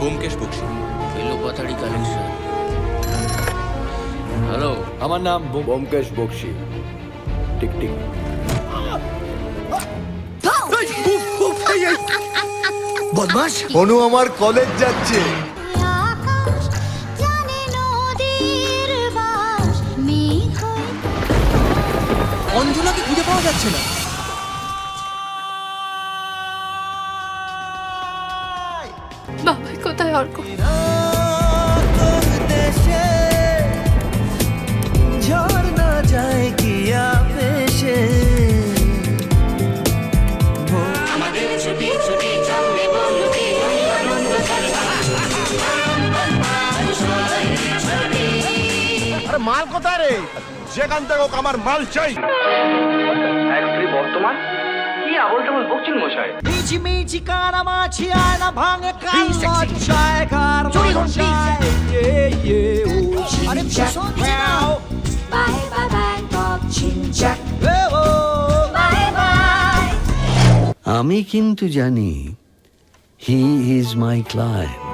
Byomkesh Bakshi. এলোপাতাড়ি collection. Hello, আমার নাম ব্যোমকেশ বক্সী। টিকটিক। বদমাস। অনু আমার কলেজ যাচ্ছে। অঞ্জনাকে খুঁজে পাওয়া যাচ্ছে না। বাবাই কোথায় অর্ক? ঝর্ণা যায় কি আবেশে। আরে মাল কোথায় রে? যেখান থেকে হোক আমার মাল চাই। বর্তমান কি আবল তাবল বকছেন মশাই? মিছি মিছি কানামাছি আয়না ভাঙে কান্নার জায়গার মাঝায়। আরে ভীষণ জ্যাও। Bye bye Bangkok, Chinchak. Bye bye. আমি কিন্তু জানি হি ইজ মাই ক্লায়েন্ট।